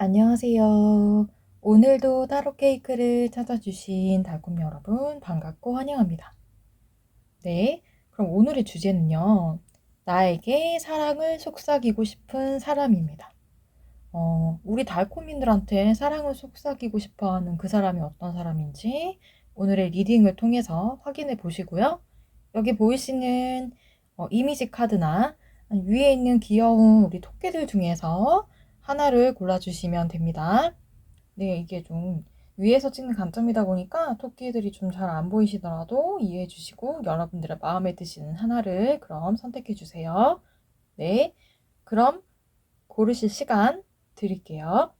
안녕하세요. 오늘도 타로 케이크를 찾아주신 달콤 여러분 반갑고 환영합니다. 네, 그럼 오늘의 주제는요. 나에게 사랑을 속삭이고 싶은 사람입니다. 우리 달콤인들한테 사랑을 속삭이고 싶어하는 그 사람이 어떤 사람인지 오늘의 리딩을 통해서 확인해 보시고요. 여기 보이시는 이미지 카드나 위에 있는 귀여운 우리 토끼들 중에서 하나를 골라주시면 됩니다. 네, 이게 좀 위에서 찍는 관점이다 보니까 토끼들이 좀 잘 안 보이시더라도 이해해 주시고 여러분들의 마음에 드시는 하나를 그럼 선택해 주세요. 네, 그럼 고르실 시간 드릴게요.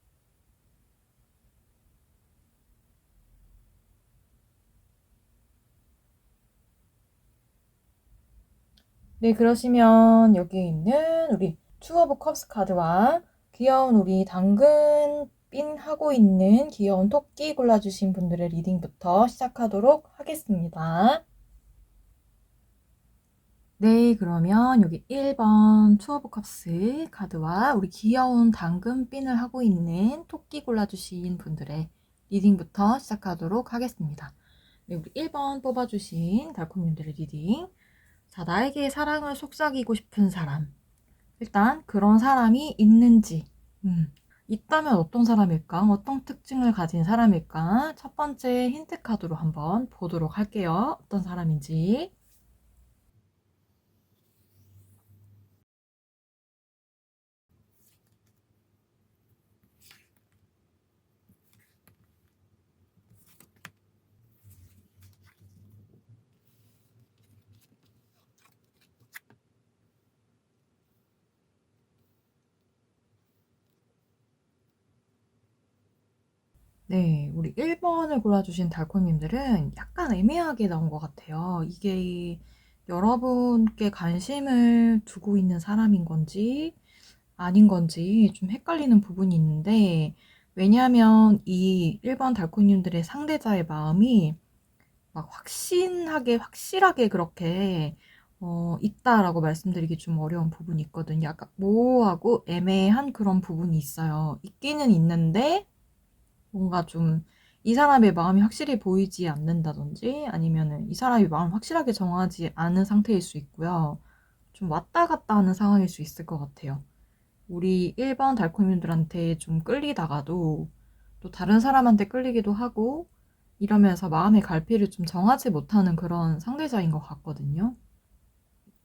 네, 그러시면 여기 있는 우리 투 오브 컵스 카드와 귀여운 우리 당근 핀 하고 있는 귀여운 토끼 골라주신 분들의 리딩부터 시작하도록 하겠습니다. 네, 그러면 여기 1번 투 오브 컵스 카드와 우리 귀여운 당근 핀을 하고 있는 토끼 골라주신 분들의 리딩부터 시작하도록 하겠습니다. 네, 우리 1번 뽑아주신 달콤님들의 리딩. 자, 나에게 사랑을 속삭이고 싶은 사람. 일단 그런 사람이 있는지, 있다면 어떤 사람일까? 어떤 특징을 가진 사람일까? 첫 번째 힌트 카드로 한번 보도록 할게요. 어떤 사람인지. 네, 우리 1번을 골라주신 달콤님들은 약간 애매하게 나온 것 같아요. 이게 여러분께 관심을 두고 있는 사람인 건지 아닌 건지 좀 헷갈리는 부분이 있는데, 왜냐하면 이 1번 달콤님들의 상대자의 마음이 막 확실하게 그렇게 있다라고 말씀드리기 좀 어려운 부분이 있거든요. 약간 모호하고 애매한 그런 부분이 있어요. 있기는 있는데 뭔가 좀 이 사람의 마음이 확실히 보이지 않는다든지 아니면은 이 사람이 마음을 확실하게 정하지 않은 상태일 수 있고요. 좀 왔다 갔다 하는 상황일 수 있을 것 같아요. 우리 일반 달콤이들한테 좀 끌리다가도 또 다른 사람한테 끌리기도 하고 이러면서 마음의 갈피를 좀 정하지 못하는 그런 상대자인 것 같거든요.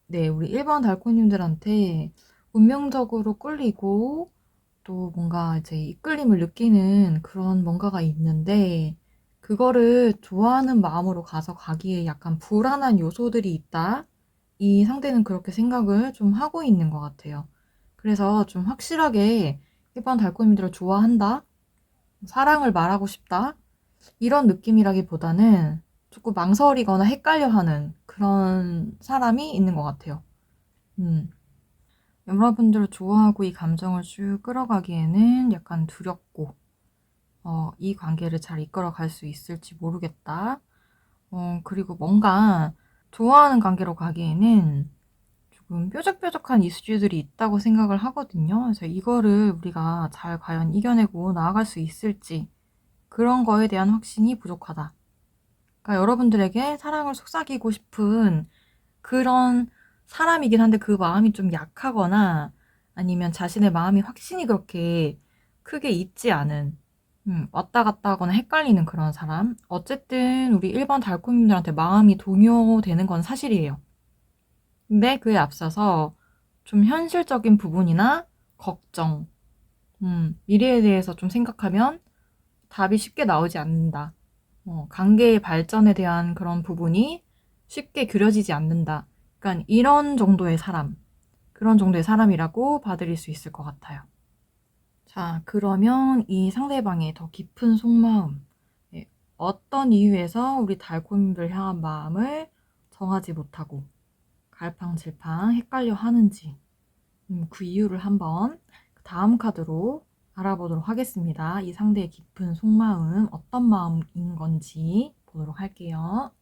네, 우리 일반 달콤님들한테 운명적으로 끌리고 또 뭔가 이제 이끌림을 느끼는 그런 뭔가가 있는데 그거를 좋아하는 마음으로 가져가기에 약간 불안한 요소들이 있다. 이 상대는 그렇게 생각을 좀 하고 있는 것 같아요. 그래서 좀 확실하게 일반 달콤이들을 좋아한다, 사랑을 말하고 싶다, 이런 느낌이라기보다는 조금 망설이거나 헷갈려하는 그런 사람이 있는 것 같아요. 음. 여러분들을 좋아하고 이 감정을 쭉 끌어가기에는 약간 두렵고, 이 관계를 잘 이끌어갈 수 있을지 모르겠다. 그리고 뭔가 좋아하는 관계로 가기에는 조금 뾰족뾰족한 이슈들이 있다고 생각을 하거든요. 그래서 이거를 우리가 잘 과연 이겨내고 나아갈 수 있을지 그런 거에 대한 확신이 부족하다. 그러니까 여러분들에게 사랑을 속삭이고 싶은 그런 사람이긴 한데 그 마음이 좀 약하거나 아니면 자신의 마음이 확신이 그렇게 크게 있지 않은 왔다 갔다 하거나 헷갈리는 그런 사람. 어쨌든 우리 일반 달콤님들한테 마음이 동요되는 건 사실이에요. 근데 그에 앞서서 좀 현실적인 부분이나 걱정, 미래에 대해서 좀 생각하면 답이 쉽게 나오지 않는다. 관계의 발전에 대한 그런 부분이 쉽게 그려지지 않는다. 그러니까 이런 정도의 사람, 그런 정도의 사람이라고 봐드릴 수 있을 것 같아요. 자, 그러면 이 상대방의 더 깊은 속마음, 예, 어떤 이유에서 우리 달콤이를 향한 마음을 정하지 못하고 갈팡질팡 헷갈려 하는지, 그 이유를 한번 다음 카드로 알아보도록 하겠습니다. 이 상대의 깊은 속마음, 어떤 마음인 건지 보도록 할게요.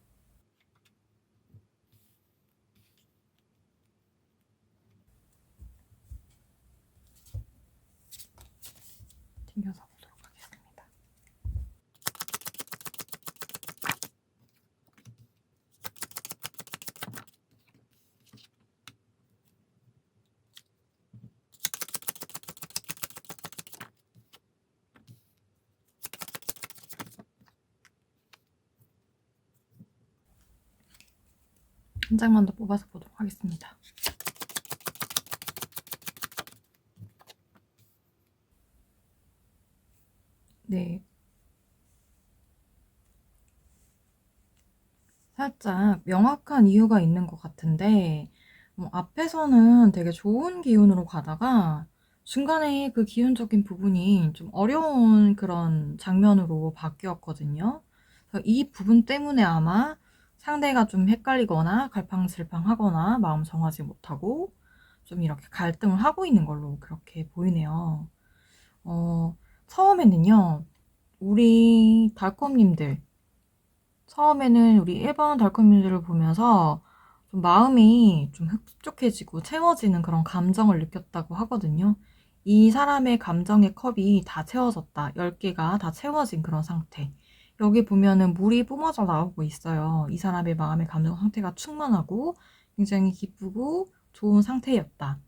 튕겨서 보도록 하겠습니다. 한 장만 더 뽑아서 보도록 하겠습니다. 네. 살짝 명확한 이유가 있는 것 같은데, 앞에서는 되게 좋은 기운으로 가다가 중간에 그 기운적인 부분이 좀 어려운 그런 장면으로 바뀌었거든요. 그래서 이 부분 때문에 아마 상대가 좀 헷갈리거나 갈팡질팡하거나 마음 정하지 못하고 좀 이렇게 갈등을 하고 있는 걸로 그렇게 보이네요. 어, 처음에는요, 우리 달콤님들, 처음에는 우리 1번 달콤님들을 보면서 좀 마음이 좀 흡족해지고 채워지는 그런 감정을 느꼈다고 하거든요. 이 사람의 감정의 컵이 다 채워졌다. 10개가 다 채워진 그런 상태. 여기 보면은 물이 뿜어져 나오고 있어요. 이 사람의 마음의 감정 상태가 충만하고 굉장히 기쁘고 좋은 상태였다.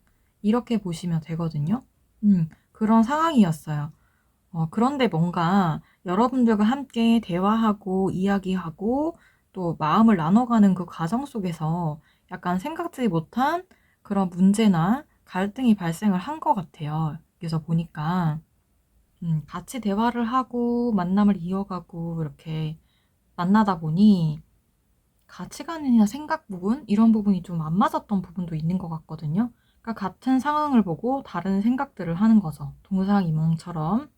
이렇게 보시면 되거든요. 그런 상황이었어요. 그런데 뭔가 여러분들과 함께 대화하고 이야기하고 또 마음을 나눠가는 그 과정 속에서 약간 생각지 못한 그런 문제나 갈등이 발생을 한 것 같아요. 그래서 보니까 같이 대화를 하고 만남을 이어가고 이렇게 만나다 보니 가치관이나 생각 부분 이런 부분이 좀 안 맞았던 부분도 있는 것 같거든요. 그러니까 같은 상황을 보고 다른 생각들을 하는 거죠. 동상이몽처럼.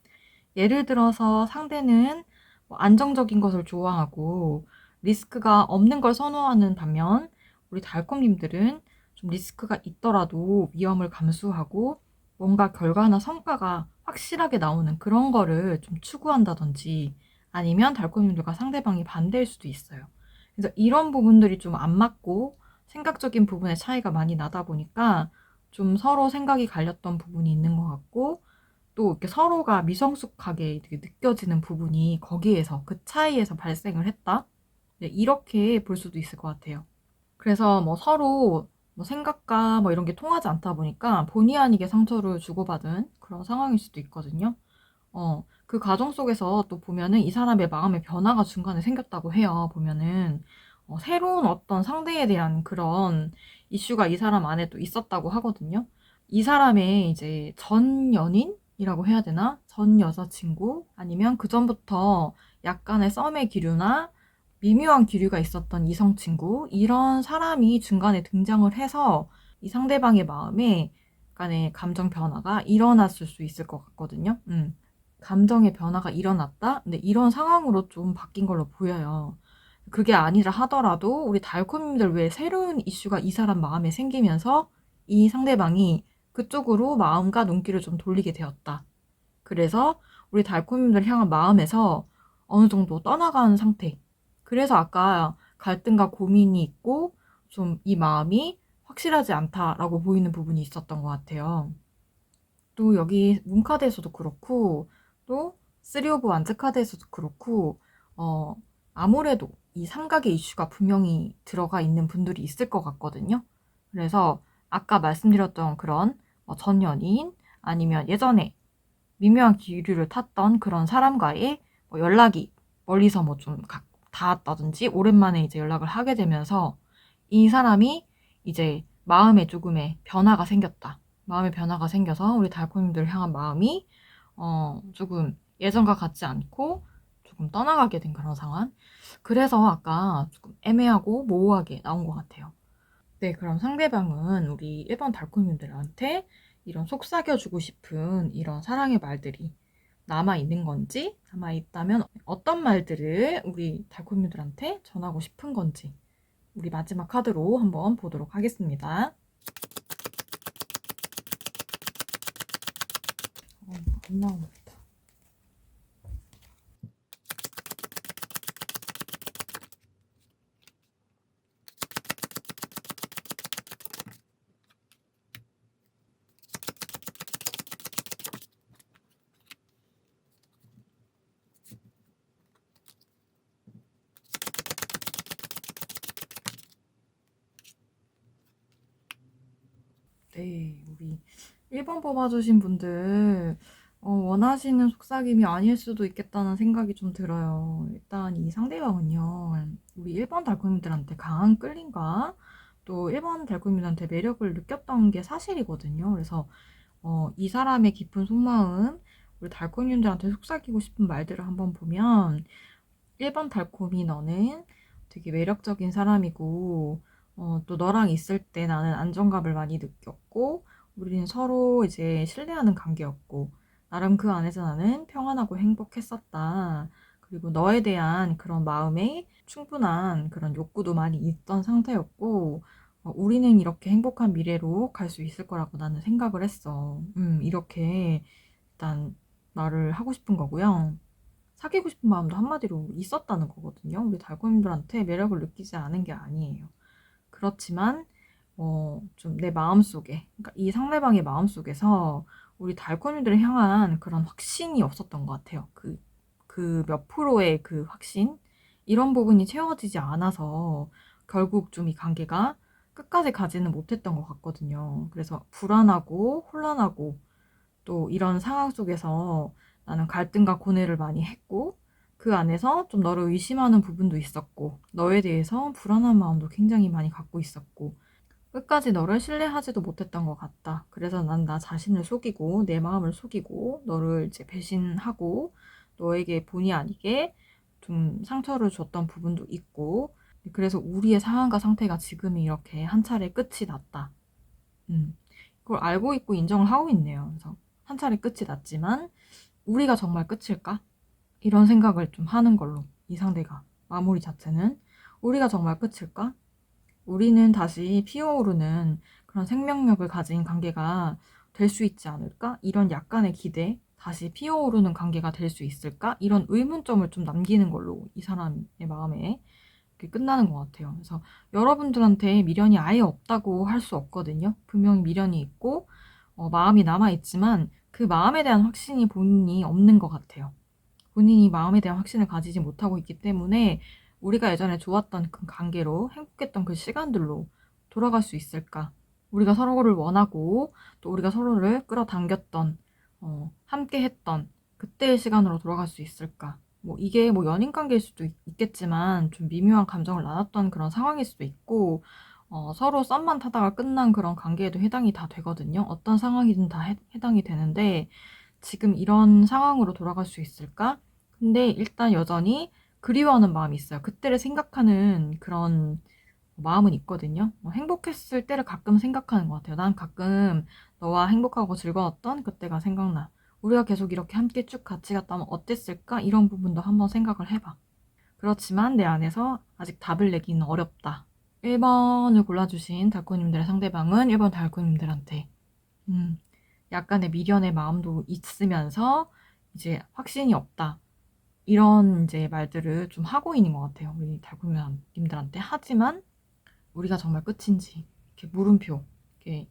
예를 들어서 상대는 뭐 안정적인 것을 좋아하고 리스크가 없는 걸 선호하는 반면 우리 달콤님들은 좀 리스크가 있더라도 위험을 감수하고 뭔가 결과나 성과가 확실하게 나오는 그런 거를 좀 추구한다든지 아니면 달콤님들과 상대방이 반대일 수도 있어요. 그래서 이런 부분들이 좀 안 맞고 생각적인 부분에 차이가 많이 나다 보니까 좀 서로 생각이 갈렸던 부분이 있는 것 같고 또 이렇게 서로가 미성숙하게 되게 느껴지는 부분이 거기에서 그 차이에서 발생을 했다. 네, 이렇게 볼 수도 있을 것 같아요. 그래서 뭐 서로 뭐 생각과 뭐 이런 게 통하지 않다 보니까 본의 아니게 상처를 주고받은 그런 상황일 수도 있거든요. 그 과정 속에서 또 보면은 이 사람의 마음의 변화가 중간에 생겼다고 해요. 보면은 새로운 어떤 상대에 대한 그런 이슈가 이 사람 안에 또 있었다고 하거든요. 이 사람의 이제 전 연인이라고 해야 되나? 전 여자친구? 아니면 그전부터 약간의 썸의 기류나 미묘한 기류가 있었던 이성 친구? 이런 사람이 중간에 등장을 해서 이 상대방의 마음에 약간의 감정 변화가 일어났을 수 있을 것 같거든요. 감정의 변화가 일어났다? 근데 이런 상황으로 좀 바뀐 걸로 보여요. 그게 아니라 하더라도 우리 달콤님들 외에 새로운 이슈가 이 사람 마음에 생기면서 이 상대방이 그쪽으로 마음과 눈길을 좀 돌리게 되었다. 그래서 우리 달콤님들 향한 마음에서 어느 정도 떠나간 상태. 그래서 아까 갈등과 고민이 있고 좀 이 마음이 확실하지 않다라고 보이는 부분이 있었던 것 같아요. 또 여기 문카드에서도 그렇고 또 쓰리 오브 완즈 카드에서도 그렇고 아무래도 이 삼각의 이슈가 분명히 들어가 있는 분들이 있을 것 같거든요. 그래서 아까 말씀드렸던 그런 전 연인 아니면 예전에 미묘한 기류를 탔던 그런 사람과의 연락이 멀리서 뭐 좀 닿았다든지 오랜만에 이제 연락을 하게 되면서 이 사람이 이제 마음에 조금의 변화가 생겼다. 마음의 변화가 생겨서 우리 달콤님들 향한 마음이 조금 예전과 같지 않고 조금 떠나가게 된 그런 상황. 그래서 아까 조금 애매하고 모호하게 나온 것 같아요. 네, 그럼 상대방은 우리 1번 달콤님들한테 이런 속삭여주고 싶은 이런 사랑의 말들이 남아있는 건지, 남아있다면 어떤 말들을 우리 달콤님들한테 전하고 싶은 건지, 우리 마지막 카드로 한번 보도록 하겠습니다. 안 나옵니다. 우리 1번 뽑아주신 분들, 원하시는 속삭임이 아닐 수도 있겠다는 생각이 좀 들어요. 일단 이 상대방은요, 우리 1번 달콤이들한테 강한 끌림과 또 1번 달콤이들한테 매력을 느꼈던 게 사실이거든요. 그래서 이 사람의 깊은 속마음, 우리 달콤이들한테 속삭이고 싶은 말들을 한번 보면 1번 달콤이 너는 되게 매력적인 사람이고 또 너랑 있을 때 나는 안정감을 많이 느꼈고 우리는 서로 이제 신뢰하는 관계였고 나름 그 안에서 나는 평안하고 행복했었다. 그리고 너에 대한 그런 마음에 충분한 그런 욕구도 많이 있던 상태였고 우리는 이렇게 행복한 미래로 갈 수 있을 거라고 나는 생각을 했어. 이렇게 일단 말을 하고 싶은 거고요. 사귀고 싶은 마음도 한마디로 있었다는 거거든요. 우리 달콤이들한테 매력을 느끼지 않은 게 아니에요. 그렇지만 좀 내 마음속에, 그러니까 이 상대방의 마음속에서 우리 달콤이들을 향한 그런 확신이 없었던 것 같아요. 그 몇 프로의 그 확신? 이런 부분이 채워지지 않아서 결국 좀 이 관계가 끝까지 가지는 못했던 것 같거든요. 그래서 불안하고 혼란하고 또 이런 상황 속에서 나는 갈등과 고뇌를 많이 했고 그 안에서 좀 너를 의심하는 부분도 있었고 너에 대해서 불안한 마음도 굉장히 많이 갖고 있었고 끝까지 너를 신뢰하지도 못했던 것 같다. 그래서 난 나 자신을 속이고 내 마음을 속이고 너를 이제 배신하고 너에게 본의 아니게 좀 상처를 줬던 부분도 있고 그래서 우리의 상황과 상태가 지금 이렇게 한 차례 끝이 났다. 그걸 알고 있고 인정을 하고 있네요. 그래서 한 차례 끝이 났지만 우리가 정말 끝일까? 이런 생각을 좀 하는 걸로 이 상대가 마무리 자체는 우리가 정말 끝일까? 우리는 다시 피어오르는 그런 생명력을 가진 관계가 될 수 있지 않을까? 이런 약간의 기대, 다시 피어오르는 관계가 될 수 있을까? 이런 의문점을 좀 남기는 걸로 이 사람의 마음에 이렇게 끝나는 것 같아요. 그래서 여러분들한테 미련이 아예 없다고 할 수 없거든요. 분명히 미련이 있고 마음이 남아있지만 그 마음에 대한 확신이 본인이 없는 것 같아요. 본인이 마음에 대한 확신을 가지지 못하고 있기 때문에 우리가 예전에 좋았던 그 관계로 행복했던 그 시간들로 돌아갈 수 있을까? 우리가 서로를 원하고 또 우리가 서로를 끌어당겼던 함께 했던 그때의 시간으로 돌아갈 수 있을까? 뭐 이게 뭐 연인 관계일 수도 있겠지만 좀 미묘한 감정을 나눴던 그런 상황일 수도 있고 서로 썸만 타다가 끝난 그런 관계에도 해당이 다 되거든요. 어떤 상황이든 다 해당이 되는데 지금 이런 상황으로 돌아갈 수 있을까? 근데 일단 여전히 그리워하는 마음이 있어요. 그때를 생각하는 그런 마음은 있거든요. 행복했을 때를 가끔 생각하는 것 같아요. 난 가끔 너와 행복하고 즐거웠던 그때가 생각나. 우리가 계속 이렇게 함께 쭉 같이 갔다면 어땠을까? 이런 부분도 한번 생각을 해봐. 그렇지만 내 안에서 아직 답을 내기는 어렵다. 1번을 골라주신 달코님들의 상대방은 1번 달코님들한테 약간의 미련의 마음도 있으면서 이제 확신이 없다. 이런 이제 말들을 좀 하고 있는 것 같아요. 우리 달콤님들한테. 하지만 우리가 정말 끝인지 이렇게 이렇게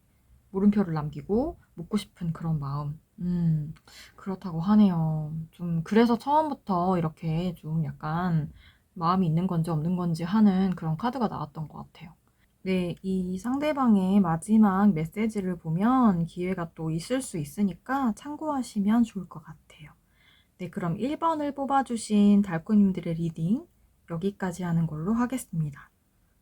물음표를 남기고 묻고 싶은 그런 마음. 그렇다고 하네요. 좀 그래서 처음부터 이렇게 좀 약간 마음이 있는 건지 없는 건지 하는 그런 카드가 나왔던 것 같아요. 네, 이 상대방의 마지막 메시지를 보면 기회가 또 있을 수 있으니까 참고하시면 좋을 것 같아요. 네, 그럼 1번을 뽑아주신 달코님들의 리딩 여기까지 하는 걸로 하겠습니다.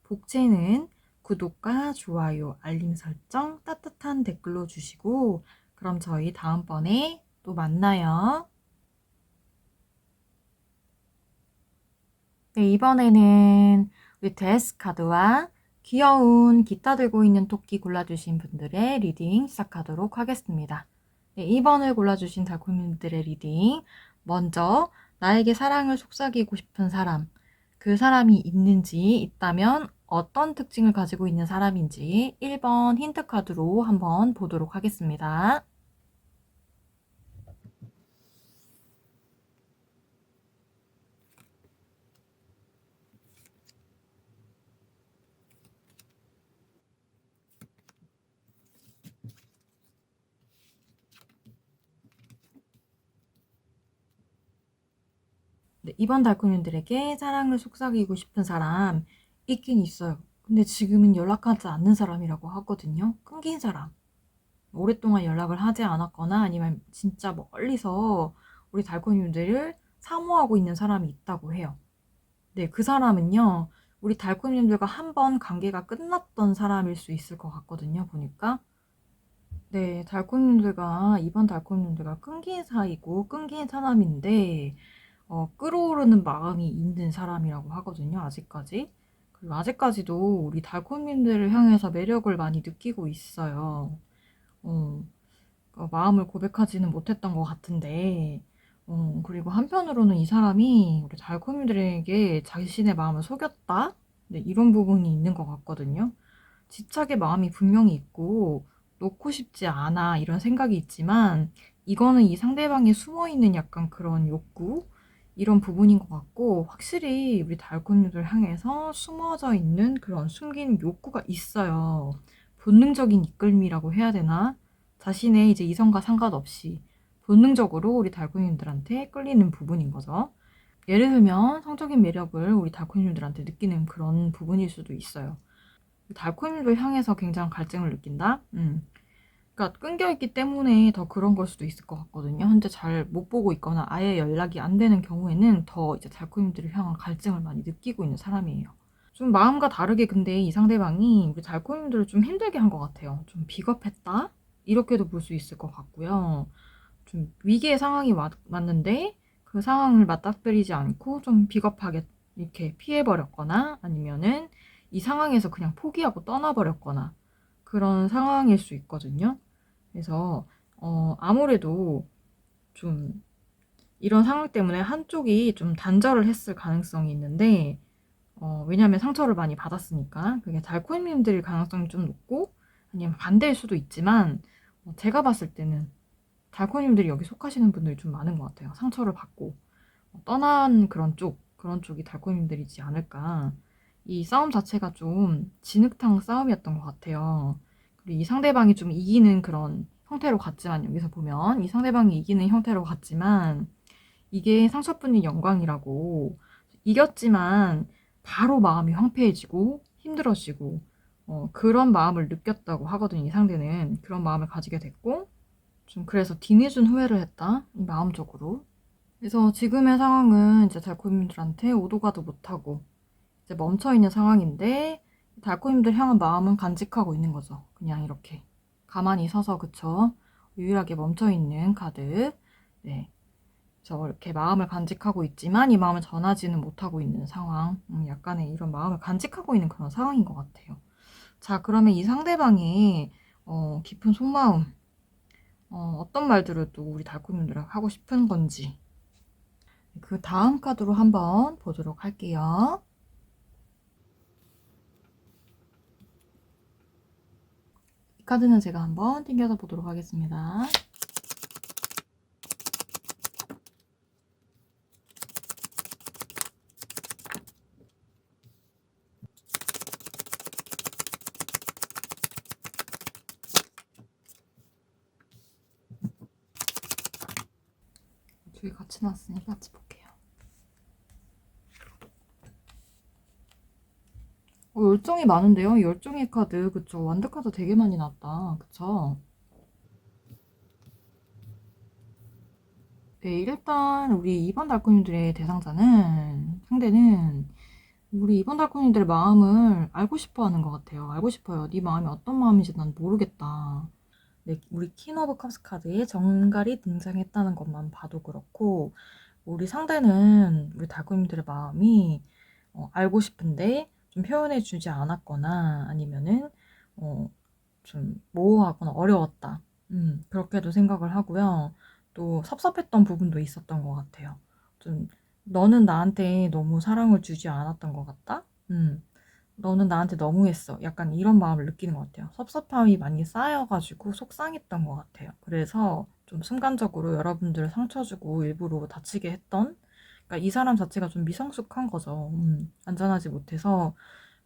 복채는 구독과 좋아요, 알림 설정, 따뜻한 댓글로 주시고 그럼 저희 다음번에 또 만나요. 네, 이번에는 우리 데스 카드와 귀여운 기타 들고 있는 토끼 골라주신 분들의 리딩 시작하도록 하겠습니다. 네, 2번을 골라주신 달콤님들의 리딩. 먼저 나에게 사랑을 속삭이고 싶은 사람, 그 사람이 있는지 있다면 어떤 특징을 가지고 있는 사람인지 1번 힌트 카드로 한번 보도록 하겠습니다. 네, 이번 달콤님들에게 사랑을 속삭이고 싶은 사람 있긴 있어요. 근데 지금은 연락하지 않는 사람이라고 하거든요. 끊긴 사람. 오랫동안 연락을 하지 않았거나 아니면 진짜 멀리서 우리 달코님들을 사모하고 있는 사람이 있다고 해요. 네, 그 사람은요, 우리 달코님들과 한 번 관계가 끝났던 사람일 수 있을 것 같거든요, 보니까. 네, 이번 달코님들과 끊긴 사이고, 끊긴 사람인데, 끌어오르는 마음이 있는 사람이라고 하거든요, 아직까지. 그리고 아직까지도 우리 달코님들을 향해서 매력을 많이 느끼고 있어요. 어, 마음을 고백하지는 못했던 것 같은데, 그리고 한편으로는 이 사람이 우리 달콤이들에게 자신의 마음을 속였다? 네, 이런 부분이 있는 것 같거든요. 집착의 마음이 분명히 있고, 놓고 싶지 않아, 이런 생각이 있지만, 이거는 이 상대방에 숨어있는 약간 그런 욕구? 이런 부분인 것 같고, 확실히 우리 달콤이들 향해서 숨어져 있는 그런 숨긴 욕구가 있어요. 본능적인 이끌미라고 해야 되나? 자신의 이제 이성과 상관없이 본능적으로 우리 달코님들한테 끌리는 부분인 거죠. 예를 들면 성적인 매력을 우리 달코님들한테 느끼는 그런 부분일 수도 있어요. 달코님들 향해서 굉장한 갈증을 느낀다? 그러니까 끊겨있기 때문에 더 그런 걸 수도 있을 것 같거든요. 현재 잘 못 보고 있거나 아예 연락이 안 되는 경우에는 더 이제 달코님들을 향한 갈증을 많이 느끼고 있는 사람이에요. 좀 마음과 다르게 근데 이 상대방이 우리 달코님들을 좀 힘들게 한 것 같아요. 좀 비겁했다? 이렇게도 볼 수 있을 것 같고요. 좀 위기의 상황이 왔는데 그 상황을 맞닥뜨리지 않고 좀 비겁하게 이렇게 피해버렸거나 아니면은 이 상황에서 그냥 포기하고 떠나버렸거나 그런 상황일 수 있거든요. 그래서 아무래도 좀 이런 상황 때문에 한쪽이 좀 단절을 했을 가능성이 있는데 왜냐면 상처를 많이 받았으니까 그게 달코님들일 가능성이 좀 높고 아니면 반대일 수도 있지만 제가 봤을 때는 달코님들이 여기 속하시는 분들이 좀 많은 것 같아요. 상처를 받고 떠난 그런 쪽이 달코님들이지 않을까. 이 싸움 자체가 좀 진흙탕 싸움이었던 것 같아요. 그리고 이 상대방이 좀 이기는 그런 형태로 갔지만 여기서 보면 이 상대방이 이기는 형태로 갔지만 이게 상처뿐인 영광이라고 이겼지만 바로 마음이 황폐해지고 힘들어지고 그런 마음을 느꼈다고 하거든요. 이 상대는 그런 마음을 가지게 됐고 좀 그래서 뒤늦은 후회를 했다. 이 마음적으로. 그래서 지금의 상황은 이제 달코님들한테 오도 가도 못하고 이제 멈춰있는 상황인데 달코님들 향한 마음은 간직하고 있는 거죠. 그냥 이렇게 가만히 서서 그쵸. 유일하게 멈춰있는 카드. 네. 저 이렇게 마음을 간직하고 있지만 이 마음을 전하지는 못하고 있는 상황. 약간의 이런 마음을 간직하고 있는 그런 상황인 것 같아요. 자, 그러면 이 상대방의 깊은 속마음, 어떤 말들을 또 우리 달코님들랑 하고 싶은 건지 그 다음 카드로 한번 보도록 할게요. 이 카드는 제가 한번 튕겨서 보도록 하겠습니다. 둘이 같이 나왔으니까 같이 볼게요. 열정이 많은데요? 열정의 카드, 그쵸? 완드 카드 되게 많이 나왔다. 그쵸? 네, 일단 우리 2번 달코님들의 상대는 우리 2번 달코님들의 마음을 알고 싶어 하는 것 같아요. 알고 싶어요. 네 마음이 어떤 마음인지 난 모르겠다. 네, 우리 퀸 오브 컵스 카드에 정갈이 등장했다는 것만 봐도 그렇고 우리 상대는 우리 달코님들의 마음이 알고 싶은데 좀 표현해 주지 않았거나 아니면은 좀 모호하거나 어려웠다. 그렇게도 생각을 하고요. 또 섭섭했던 부분도 있었던 것 같아요. 좀 너는 나한테 너무 사랑을 주지 않았던 것 같다? 너는 나한테 너무했어. 약간 이런 마음을 느끼는 것 같아요. 섭섭함이 많이 쌓여가지고 속상했던 것 같아요. 그래서 좀 순간적으로 여러분들을 상처 주고 일부러 다치게 했던, 그러니까 이 사람 자체가 좀 미성숙한 거죠. 안전하지 못해서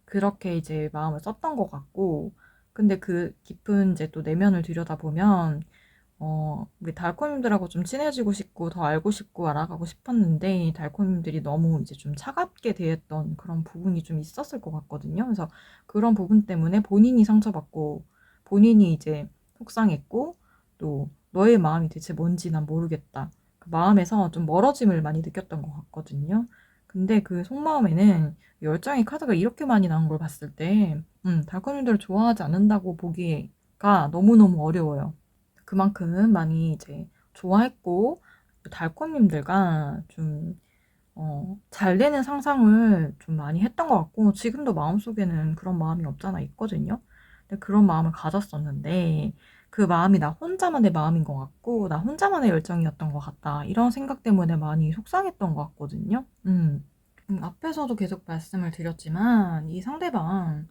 그렇게 이제 마음을 썼던 것 같고, 근데 그 깊은 이제 또 내면을 들여다보면 우리 달코님들하고 좀 친해지고 싶고 더 알고 싶고 알아가고 싶었는데 달코님들이 너무 이제 좀 차갑게 대했던 그런 부분이 좀 있었을 것 같거든요. 그래서 그런 부분 때문에 본인이 상처받고 본인이 이제 속상했고, 또 너의 마음이 대체 뭔지 난 모르겠다. 그 마음에서 좀 멀어짐을 많이 느꼈던 것 같거든요. 근데 그 속마음에는 열정의 카드가 이렇게 많이 나온 걸 봤을 때, 달콤이들을 좋아하지 않는다고 보기가 너무너무 어려워요. 그만큼 많이 이제 좋아했고, 달콤님들과 좀 잘 되는 상상을 좀 많이 했던 것 같고, 지금도 마음속에는 그런 마음이 없잖아 있거든요. 근데 그런 마음을 가졌었는데, 그 마음이 나 혼자만의 마음인 것 같고, 나 혼자만의 열정이었던 것 같다. 이런 생각 때문에 많이 속상했던 것 같거든요. 앞에서도 계속 말씀을 드렸지만, 이 상대방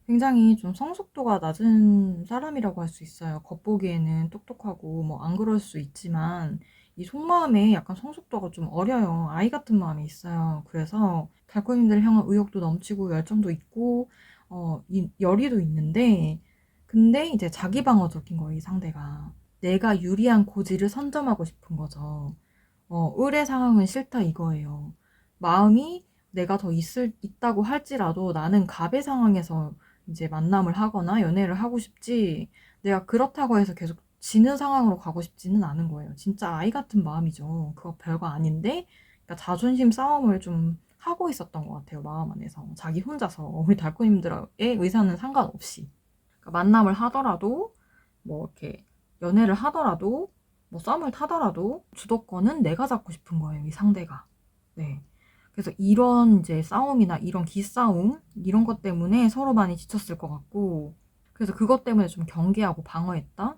굉장히 좀 성숙도가 낮은 사람이라고 할 수 있어요. 겉보기에는 똑똑하고 뭐 안 그럴 수 있지만 이 속마음에 약간 성숙도가 좀 어려요. 아이 같은 마음이 있어요. 그래서 달콤님들 향한 의욕도 넘치고 열정도 있고 열의도 있는데, 근데 이제 자기 방어적인 거예요, 이 상대가. 내가 유리한 고지를 선점하고 싶은 거죠. 의뢰 상황은 싫다 이거예요. 마음이 내가 더 있다고 할지라도 나는 갑의 상황에서 이제 만남을 하거나 연애를 하고 싶지, 내가 그렇다고 해서 계속 지는 상황으로 가고 싶지는 않은 거예요. 진짜 아이 같은 마음이죠. 그거 별거 아닌데, 그러니까 자존심 싸움을 좀 하고 있었던 것 같아요. 마음 안에서. 자기 혼자서. 우리 달코님들의 의사는 상관없이. 그러니까 만남을 하더라도, 뭐 이렇게 연애를 하더라도, 뭐 썸을 타더라도 주도권은 내가 잡고 싶은 거예요. 이 상대가. 네. 그래서 이런 이제 싸움이나 이런 기싸움 이런 것 때문에 서로 많이 지쳤을 것 같고, 그래서 그것 때문에 좀 경계하고 방어했다.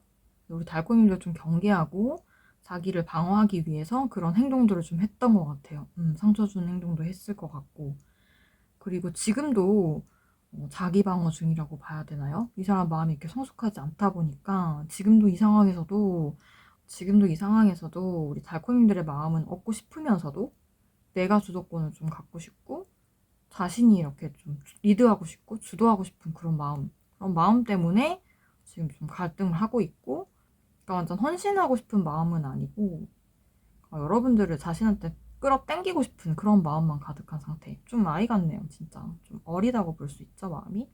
우리 달콤이도 좀 경계하고 자기를 방어하기 위해서 그런 행동들을 좀 했던 것 같아요. 상처 주는 행동도 했을 것 같고, 그리고 지금도 자기 방어 중이라고 봐야 되나요? 이 사람 마음이 이렇게 성숙하지 않다 보니까 지금도 이 상황에서도 우리 달콤님들의 마음은 얻고 싶으면서도 내가 주도권을 좀 갖고 싶고, 자신이 이렇게 좀 리드하고 싶고 주도하고 싶은 그런 마음 때문에 지금 좀 갈등을 하고 있고, 그러니까 완전 헌신하고 싶은 마음은 아니고, 여러분들을 자신한테 끌어당기고 싶은 그런 마음만 가득한 상태. 좀 아이 같네요, 진짜. 좀 어리다고 볼 수 있죠, 마음이.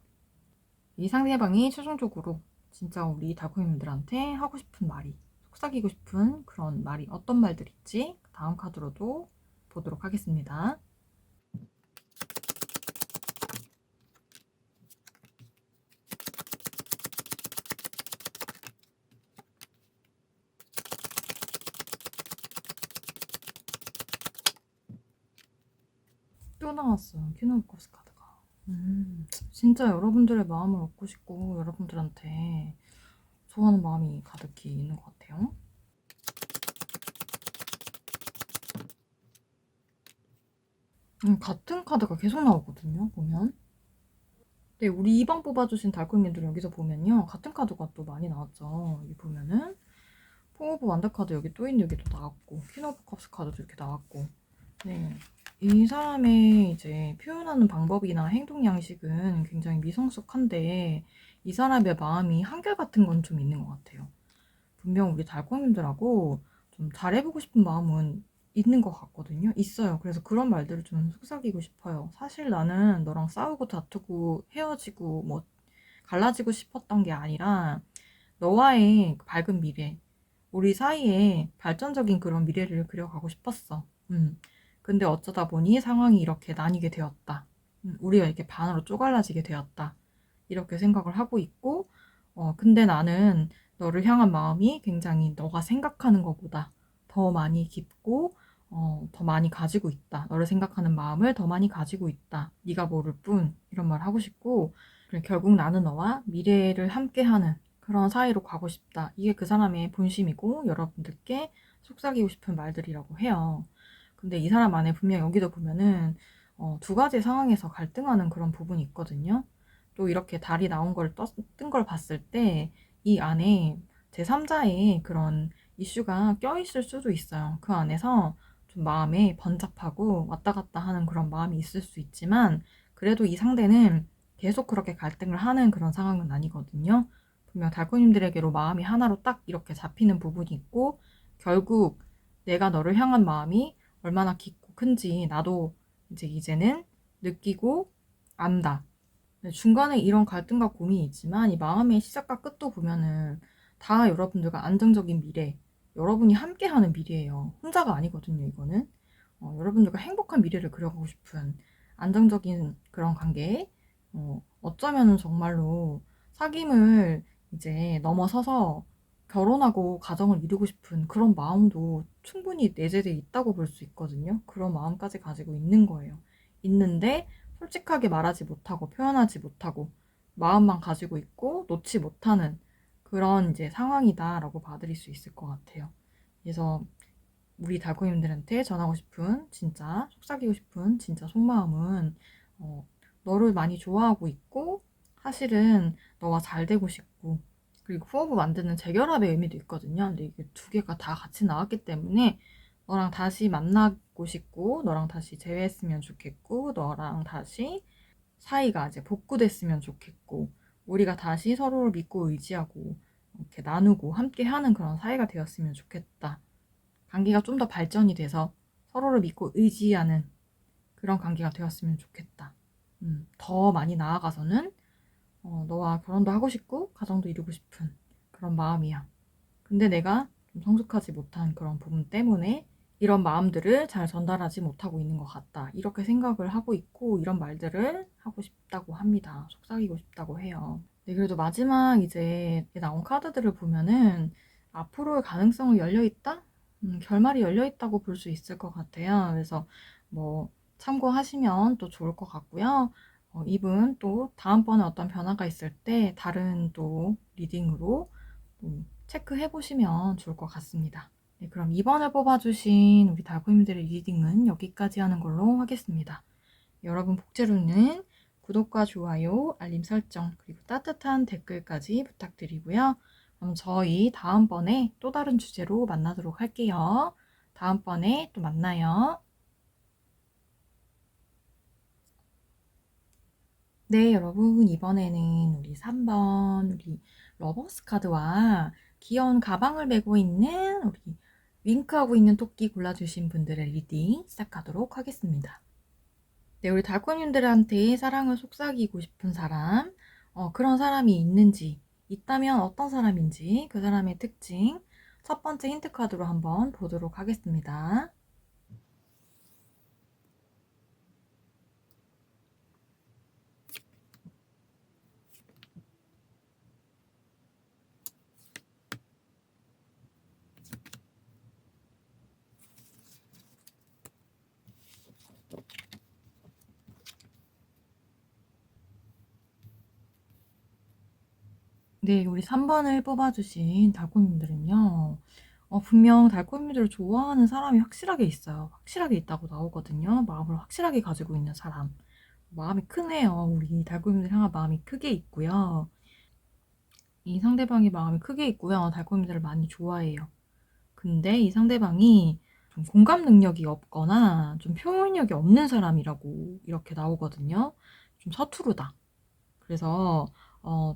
이 상대방이 최종적으로 진짜 우리 달콤이들한테 하고 싶은 말이, 속삭이고 싶은 그런 말이 어떤 말들일지 다음 카드로도 보도록 하겠습니다. 또 나왔어요, 키노코스 카드가. 진짜 여러분들의 마음을 얻고 싶고 여러분들한테 좋아하는 마음이 가득히 있는 것 같아요. 같은 카드가 계속 나오거든요, 보면. 네, 우리 2번 뽑아주신 달콤이들 여기서 보면요, 같은 카드가 또 많이 나왔죠. 여기 보면은 포 오브 완더 카드 여기 또 있는, 여기도 나왔고, 퀸 오브 컵스 카드도 이렇게 나왔고. 네, 이 사람의 이제 표현하는 방법이나 행동 양식은 굉장히 미성숙한데, 이 사람의 마음이 한결같은 건 좀 있는 것 같아요. 분명 우리 달콤님들하고 좀 잘해보고 싶은 마음은 있는 것 같거든요. 있어요. 그래서 그런 말들을 좀 속삭이고 싶어요. 사실 나는 너랑 싸우고 다투고 헤어지고 뭐 갈라지고 싶었던 게 아니라, 너와의 밝은 미래, 우리 사이에 발전적인 그런 미래를 그려가고 싶었어. 근데 어쩌다 보니 상황이 이렇게 나뉘게 되었다. 우리가 이렇게 반으로 쪼갈라지게 되었다. 이렇게 생각을 하고 있고, 근데 나는 너를 향한 마음이 굉장히 너가 생각하는 것보다 더 많이 깊고, 더 많이 가지고 있다. 너를 생각하는 마음을 더 많이 가지고 있다. 네가 모를 뿐. 이런 말 하고 싶고, 결국 나는 너와 미래를 함께하는 그런 사이로 가고 싶다. 이게 그 사람의 본심이고 여러분들께 속삭이고 싶은 말들이라고 해요. 근데 이 사람 안에 분명 여기도 보면은 두 가지 상황에서 갈등하는 그런 부분이 있거든요. 또 이렇게 달이 나온 뜬 걸 봤을 때 이 안에 제3자의 그런 이슈가 껴있을 수도 있어요. 그 안에서 좀 마음에 번잡하고 왔다 갔다 하는 그런 마음이 있을 수 있지만, 그래도 이 상대는 계속 그렇게 갈등을 하는 그런 상황은 아니거든요. 분명 달코님들에게로 마음이 하나로 딱 이렇게 잡히는 부분이 있고, 결국 내가 너를 향한 마음이 얼마나 깊고 큰지 나도 이제는 느끼고 안다. 중간에 이런 갈등과 고민이 있지만 이 마음의 시작과 끝도 보면은 다 여러분들과 안정적인 미래, 여러분이 함께하는 미래예요. 혼자가 아니거든요, 이거는. 여러분들과 행복한 미래를 그려가고 싶은 안정적인 그런 관계, 어쩌면은 정말로 사귐을 이제 넘어서서 결혼하고 가정을 이루고 싶은 그런 마음도 충분히 내재되어 있다고 볼 수 있거든요. 그런 마음까지 가지고 있는 거예요. 있는데 솔직하게 말하지 못하고 표현하지 못하고 마음만 가지고 있고 놓지 못하는 그런 이제 상황이다라고 봐드릴 수 있을 것 같아요. 그래서 우리 달콤님들한테 전하고 싶은 진짜 속삭이고 싶은 진짜 속마음은 어, 너를 많이 좋아하고 있고 사실은 너와 잘 되고 싶고 그리고 후업을 만드는 재결합의 의미도 있거든요. 근데 이게 두 개가 다 같이 나왔기 때문에 너랑 다시 만나고 싶고 너랑 다시 재회했으면 좋겠고 너랑 다시 사이가 이제 복구됐으면 좋겠고 우리가 다시 서로를 믿고 의지하고 이렇게 나누고 함께 하는 그런 사이가 되었으면 좋겠다. 관계가 좀 더 발전이 돼서 서로를 믿고 의지하는 그런 관계가 되었으면 좋겠다. 더 많이 나아가서는 너와 결혼도 하고 싶고 가정도 이루고 싶은 그런 마음이야. 근데 내가 좀 성숙하지 못한 그런 부분 때문에 이런 마음들을 잘 전달하지 못하고 있는 것 같다. 이렇게 생각을 하고 있고 이런 말들을 하고 싶다고 합니다. 속삭이고 싶다고 해요. 네, 그래도 마지막 이제 나온 카드들을 보면은 앞으로의 가능성이 열려 있다? 결말이 열려 있다고 볼 수 있을 것 같아요. 그래서 뭐 참고하시면 또 좋을 것 같고요. 이분 또 다음번에 어떤 변화가 있을 때 다른 또 리딩으로 체크해 보시면 좋을 것 같습니다. 네, 그럼 이번에 뽑아주신 우리 달콤님들의 리딩은 여기까지 하는 걸로 하겠습니다. 여러분 복제로는 구독과 좋아요, 알림 설정, 그리고 따뜻한 댓글까지 부탁드리고요. 그럼 저희 다음번에 또 다른 주제로 만나도록 할게요. 다음번에 또 만나요. 네, 여러분, 이번에는 우리 3번, 우리 러버스 카드와 귀여운 가방을 메고 있는 우리 윙크하고 있는 토끼 골라주신 분들의 리딩 시작하도록 하겠습니다. 네, 우리 달콤님들한테 사랑을 속삭이고 싶은 사람, 그런 사람이 있는지, 있다면 어떤 사람인지, 그 사람의 특징, 첫 번째 힌트 카드로 한번 보도록 하겠습니다. 네, 우리 3번을 뽑아주신 달콤님들은요, 분명 달콤님들을 좋아하는 사람이 확실하게 있어요. 확실하게 있다고 나오거든요. 마음을 확실하게 가지고 있는 사람. 마음이 크네요. 우리 달콤님들 향한 마음이 크게 있고요. 이 상대방의 마음이 크게 있고요. 달콤님들을 많이 좋아해요. 근데 이 상대방이 좀 공감 능력이 없거나 좀 표현력이 없는 사람이라고 이렇게 나오거든요. 좀 서투르다. 그래서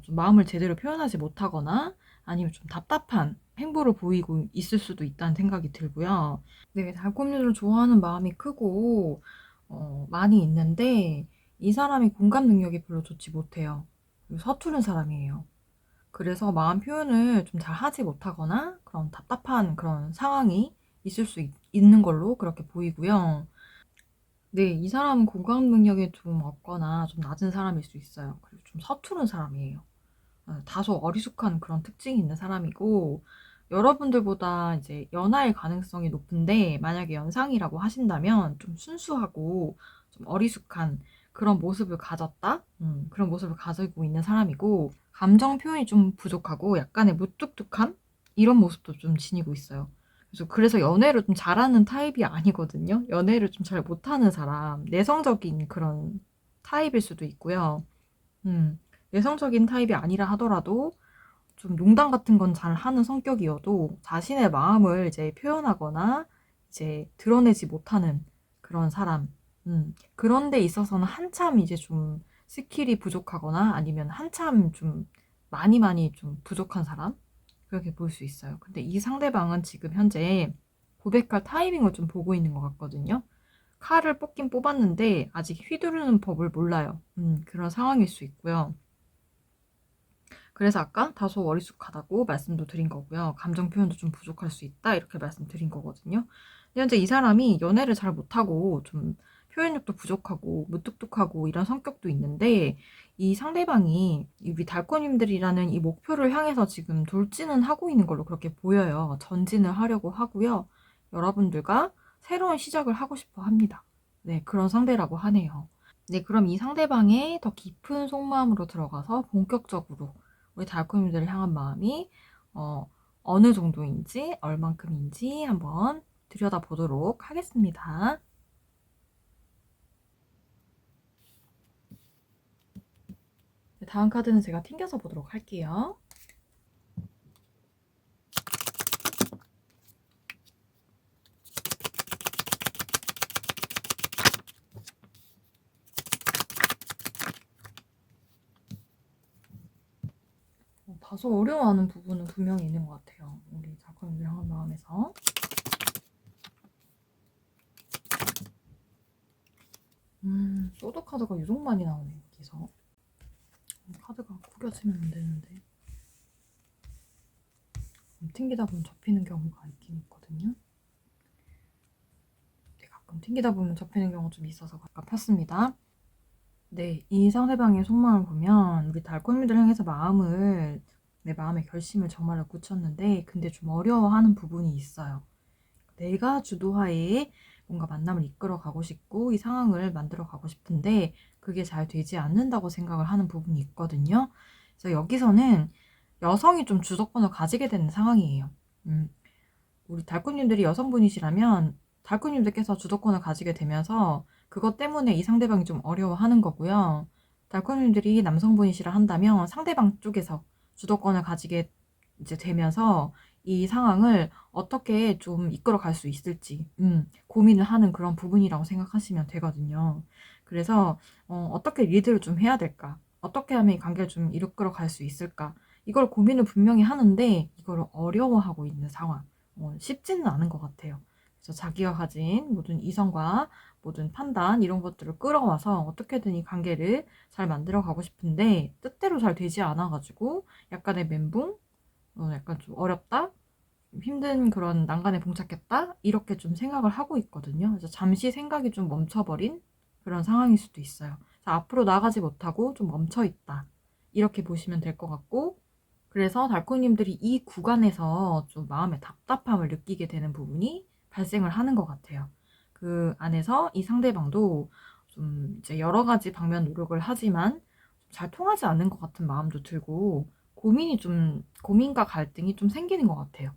좀 마음을 제대로 표현하지 못하거나 아니면 좀 답답한 행보를 보이고 있을 수도 있다는 생각이 들고요. 네, 달콤이를 좋아하는 마음이 크고 많이 있는데 이 사람이 공감 능력이 별로 좋지 못해요. 그리고 서투른 사람이에요. 그래서 마음 표현을 좀 잘 하지 못하거나 그런 답답한 그런 상황이 있을 수 있는 걸로 그렇게 보이고요. 네, 이 사람은 공감 능력이 좀 없거나 좀 낮은 사람일 수 있어요. 그리고 좀 서투른 사람이에요. 다소 어리숙한 그런 특징이 있는 사람이고, 여러분들보다 이제 연하일 가능성이 높은데, 만약에 연상이라고 하신다면 좀 순수하고 좀 어리숙한 그런 모습을 가졌다? 그런 모습을 가지고 있는 사람이고, 감정 표현이 좀 부족하고 약간의 무뚝뚝함? 이런 모습도 좀 지니고 있어요. 그래서 연애를 좀 잘하는 타입이 아니거든요. 연애를 좀 잘 못하는 사람, 내성적인 그런 타입일 수도 있고요. 음, 내성적인 타입이 아니라 하더라도 좀 농담 같은 건 잘 하는 성격이어도 자신의 마음을 이제 표현하거나 이제 드러내지 못하는 그런 사람. 그런 데 있어서는 한참 이제 좀 스킬이 부족하거나 아니면 한참 좀 많이 좀 부족한 사람? 그렇게 볼 수 있어요. 근데 이 상대방은 지금 현재 고백할 타이밍을 좀 보고 있는 것 같거든요. 칼을 뽑긴 뽑았는데 아직 휘두르는 법을 몰라요. 그런 상황일 수 있고요. 그래서 아까 다소 어리숙하다고 말씀도 드린 거고요. 감정 표현도 좀 부족할 수 있다 이렇게 말씀드린 거거든요. 근데 현재 이 사람이 연애를 잘 못하고 좀 표현력도 부족하고 무뚝뚝하고 이런 성격도 있는데 이 상대방이 우리 달코님들이라는 이 목표를 향해서 지금 돌진은 하고 있는 걸로 그렇게 보여요. 전진을 하려고 하고요. 여러분들과 새로운 시작을 하고 싶어 합니다. 네, 그런 상대라고 하네요. 네, 그럼 이 상대방의 더 깊은 속마음으로 들어가서 본격적으로 우리 달콤이들을 향한 마음이 어느 정도인지 얼만큼인지 한번 들여다보도록 하겠습니다. 네, 다음 카드는 제가 튕겨서 보도록 할게요. 다소 어려워하는 부분은 분명히 있는 것 같아요. 우리 달콤이들 향한 마음에서. 소드 카드가 유독 많이 나오네요, 여기서. 카드가 구겨지면 안 되는데. 튕기다 보면 접히는 경우가 있긴 있거든요. 네, 가끔 튕기다 보면 접히는 경우 좀 있어서 가끔 폈습니다. 네, 이 상대방의 속마음을 보면 우리 달콤이들 향해서 내 마음의 결심을 정말로 굳혔는데 근데 좀 어려워하는 부분이 있어요. 내가 주도하에 뭔가 만남을 이끌어 가고 싶고 이 상황을 만들어 가고 싶은데 그게 잘 되지 않는다고 생각을 하는 부분이 있거든요. 그래서 여기서는 여성이 좀 주도권을 가지게 되는 상황이에요. 우리 달콤님들이 여성분이시라면 달콤님들께서 주도권을 가지게 되면서 그것 때문에 이 상대방이 좀 어려워하는 거고요. 달콤님들이 남성분이시라 한다면 상대방 쪽에서 주도권을 가지게 이제 되면서 이 상황을 어떻게 좀 이끌어 갈 수 있을지 고민을 하는 그런 부분이라고 생각하시면 되거든요. 그래서 어떻게 리드를 좀 해야 될까? 어떻게 하면 이 관계를 좀 이끌어 갈 수 있을까? 이걸 고민을 분명히 하는데 이걸 어려워하고 있는 상황. 쉽지는 않은 것 같아요. 그래서 자기가 가진 모든 이성과 모든 판단 이런 것들을 끌어와서 어떻게든 이 관계를 잘 만들어 가고 싶은데 뜻대로 잘 되지 않아가지고 약간의 멘붕, 약간 좀 어렵다, 좀 힘든 그런 난간에 봉착했다 이렇게 좀 생각을 하고 있거든요. 그래서 잠시 생각이 좀 멈춰버린 그런 상황일 수도 있어요. 앞으로 나가지 못하고 좀 멈춰 있다 이렇게 보시면 될 것 같고 그래서 달코님들이 이 구간에서 좀 마음의 답답함을 느끼게 되는 부분이 발생을 하는 것 같아요. 그 안에서 이 상대방도 좀 이제 여러 가지 방면 노력을 하지만 잘 통하지 않는 것 같은 마음도 들고 고민과 갈등이 좀 생기는 것 같아요.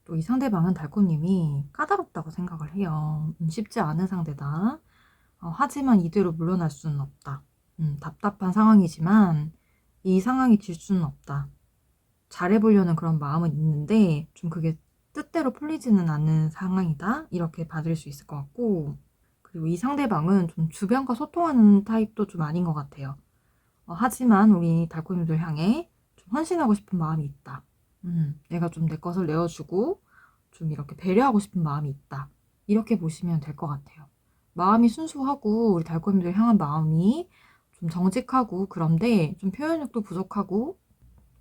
또 이 상대방은 달코님이 까다롭다고 생각을 해요. 쉽지 않은 상대다. 하지만 이대로 물러날 수는 없다. 답답한 상황이지만 이 상황이 질 수는 없다. 잘해보려는 그런 마음은 있는데 좀 그게 뜻대로 풀리지는 않는 상황이다 이렇게 받을 수 있을 것 같고 그리고 이 상대방은 좀 주변과 소통하는 타입도 좀 아닌 것 같아요. 하지만 우리 달콤이들 향해 좀 헌신하고 싶은 마음이 있다. 내가 좀 내 것을 내어주고 좀 이렇게 배려하고 싶은 마음이 있다. 이렇게 보시면 될 것 같아요. 마음이 순수하고 우리 달콤이들 향한 마음이 좀 정직하고 그런데 좀 표현력도 부족하고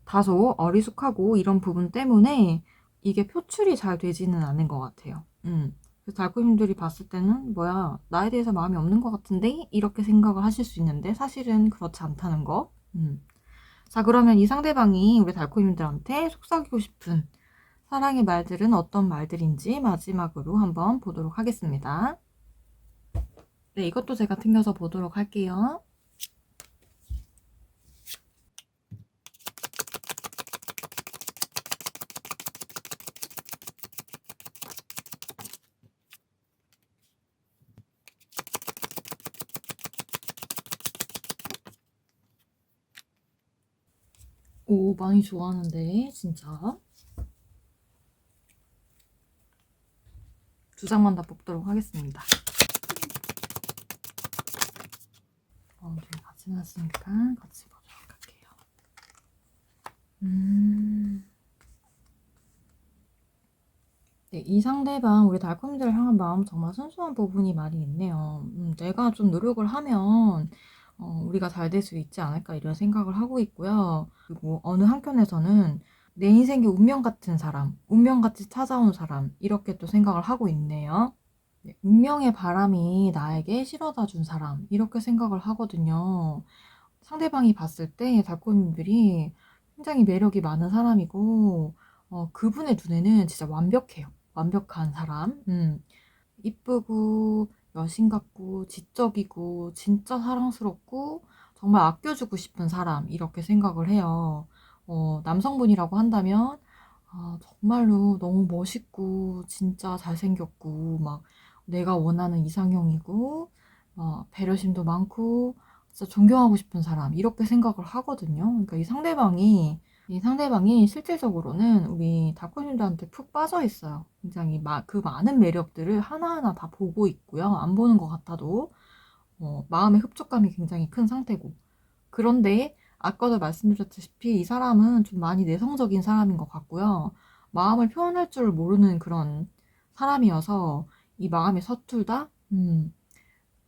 다소 어리숙하고 이런 부분 때문에 이게 표출이 잘 되지는 않는 것 같아요. 그래서 달콤님들이 봤을 때는 뭐야 나에 대해서 마음이 없는 것 같은데 이렇게 생각을 하실 수 있는데 사실은 그렇지 않다는 거. 자 그러면 이 상대방이 우리 달콤님들한테 속삭이고 싶은 사랑의 말들은 어떤 말들인지 마지막으로 한번 보도록 하겠습니다. 네, 이것도 제가 튕겨서 보도록 할게요. 오, 많이 좋아하는데, 진짜. 두 장만 다 뽑도록 하겠습니다. 네, 같이 나왔으니까 같이 보도록 할게요. 네, 이 상대방, 우리 달콤이들 향한 마음 정말 순수한 부분이 많이 있네요. 내가 좀 노력을 하면 우리가 잘 될 수 있지 않을까 이런 생각을 하고 있고요. 그리고 어느 한편에서는 내 인생의 운명 같은 사람, 운명같이 찾아온 사람 이렇게 또 생각을 하고 있네요. 네, 운명의 바람이 나에게 실어다 준 사람 이렇게 생각을 하거든요. 상대방이 봤을 때 달콤님들이 굉장히 매력이 많은 사람이고 그분의 눈에는 진짜 완벽해요. 완벽한 사람. 이쁘고 여신 같고 지적이고 진짜 사랑스럽고 정말 아껴주고 싶은 사람 이렇게 생각을 해요. 남성분이라고 한다면 정말로 너무 멋있고 진짜 잘생겼고 막 내가 원하는 이상형이고 배려심도 많고 진짜 존경하고 싶은 사람 이렇게 생각을 하거든요. 그러니까 이 상대방이 실질적으로는 우리 닥터님들한테 푹 빠져 있어요. 굉장히 그 많은 매력들을 하나하나 다 보고 있고요. 안 보는 것 같아도 마음의 흡족감이 굉장히 큰 상태고. 그런데 아까도 말씀드렸다시피 이 사람은 좀 많이 내성적인 사람인 것 같고요. 마음을 표현할 줄 모르는 그런 사람이어서 이 마음이 서툴다?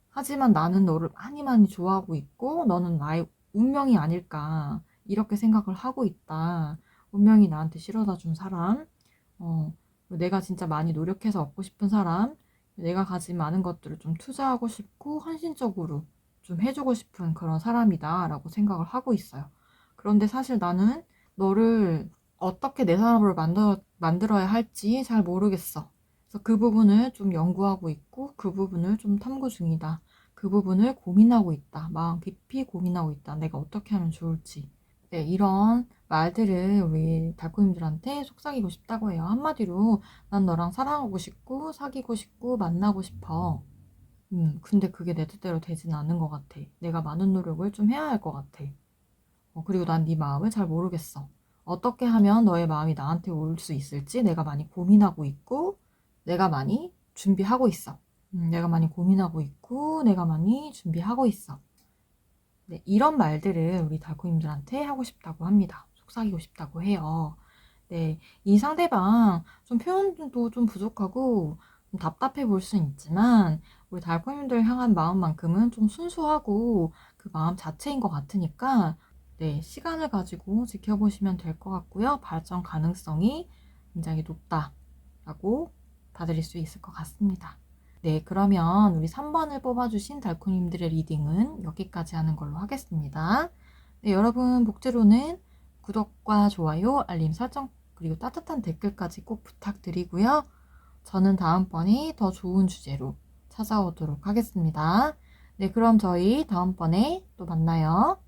하지만 나는 너를 많이 많이 좋아하고 있고 너는 나의 운명이 아닐까 이렇게 생각을 하고 있다. 운명이 나한테 실어다 준 사람, 어, 내가 진짜 많이 노력해서 얻고 싶은 사람, 내가 가진 많은 것들을 좀 투자하고 싶고 헌신적으로 좀 해주고 싶은 그런 사람이다 라고 생각을 하고 있어요. 그런데 사실 나는 너를 어떻게 내 사람으로 만들어야 할지 잘 모르겠어. 그래서 그 부분을 좀 연구하고 있고 그 부분을 좀 탐구 중이다. 그 부분을 고민하고 있다. 마음 깊이 고민하고 있다. 내가 어떻게 하면 좋을지. 네, 이런 말들을 우리 달콤님들한테 속삭이고 싶다고 해요. 한마디로 난 너랑 사랑하고 싶고 사귀고 싶고 만나고 싶어. 근데 그게 내 뜻대로 되진 않는 것 같아. 내가 많은 노력을 좀 해야 할 것 같아. 그리고 난 네 마음을 잘 모르겠어. 어떻게 하면 너의 마음이 나한테 올 수 있을지 내가 많이 고민하고 있고 내가 많이 준비하고 있어. 내가 많이 고민하고 있고 내가 많이 준비하고 있어. 네, 이런 말들을 우리 달콤님들한테 하고 싶다고 합니다. 속삭이고 싶다고 해요. 네, 이 상대방 좀 표현도 좀 부족하고 좀 답답해 볼 수는 있지만 우리 달콤님들 향한 마음만큼은 좀 순수하고 그 마음 자체인 것 같으니까 네, 시간을 가지고 지켜보시면 될 것 같고요. 발전 가능성이 굉장히 높다라고 받아들일 수 있을 것 같습니다. 네, 그러면 우리 3번을 뽑아주신 달콤님들의 리딩은 여기까지 하는 걸로 하겠습니다. 네, 여러분 복제로는 구독과 좋아요, 알림 설정, 그리고 따뜻한 댓글까지 꼭 부탁드리고요. 저는 다음번에 더 좋은 주제로 찾아오도록 하겠습니다. 네, 그럼 저희 다음번에 또 만나요.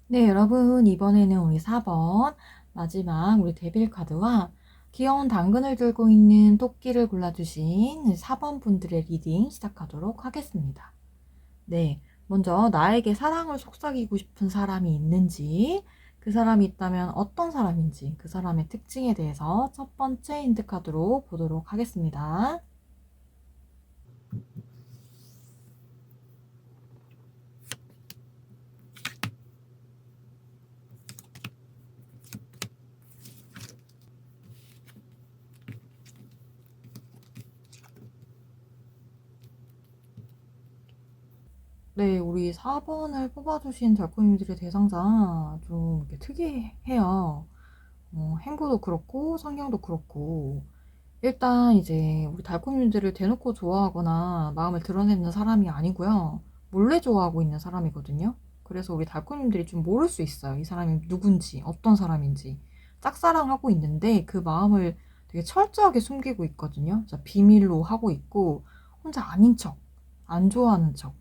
네, 여러분 이번에는 우리 4번 마지막 우리 데빌 카드와 귀여운 당근을 들고 있는 토끼를 골라주신 4번 분들의 리딩 시작하도록 하겠습니다. 네, 먼저 나에게 사랑을 속삭이고 싶은 사람이 있는지, 그 사람이 있다면 어떤 사람인지, 그 사람의 특징에 대해서 첫 번째 힌트카드로 보도록 하겠습니다. 네, 우리 4번을 뽑아주신 달콤이들의 대상자 좀 이렇게 특이해요. 행보도 그렇고 성향도 그렇고 일단 이제 우리 달콤이들을 대놓고 좋아하거나 마음을 드러내는 사람이 아니고요. 몰래 좋아하고 있는 사람이거든요. 그래서 우리 달콤님들이 좀 모를 수 있어요. 이 사람이 누군지, 어떤 사람인지. 짝사랑하고 있는데 그 마음을 되게 철저하게 숨기고 있거든요. 진짜 비밀로 하고 있고 혼자 아닌 척, 안 좋아하는 척.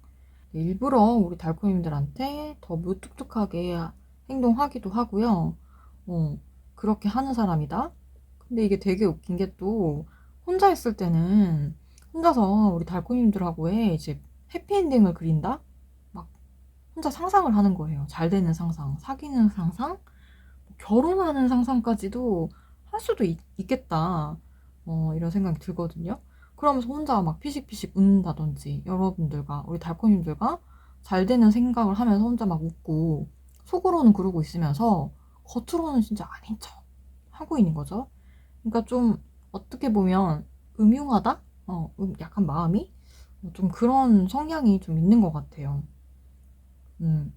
일부러 우리 달콤님들한테 더 무뚝뚝하게 행동하기도 하고요. 어, 그렇게 하는 사람이다. 근데 이게 되게 웃긴 게 또 혼자 있을 때는 혼자서 우리 달콤님들하고의 이제 해피엔딩을 그린다? 막 혼자 상상을 하는 거예요. 잘 되는 상상, 사귀는 상상, 결혼하는 상상까지도 할 수도 있겠다. 이런 생각이 들거든요. 그러면서 혼자 막 피식피식 웃는다든지 여러분들과 우리 달콤님들과 잘 되는 생각을 하면서 혼자 막 웃고 속으로는 그러고 있으면서 겉으로는 진짜 아닌 척 하고 있는 거죠. 그러니까 좀 어떻게 보면 음흉하다? 약간 마음이? 좀 그런 성향이 좀 있는 것 같아요. 음,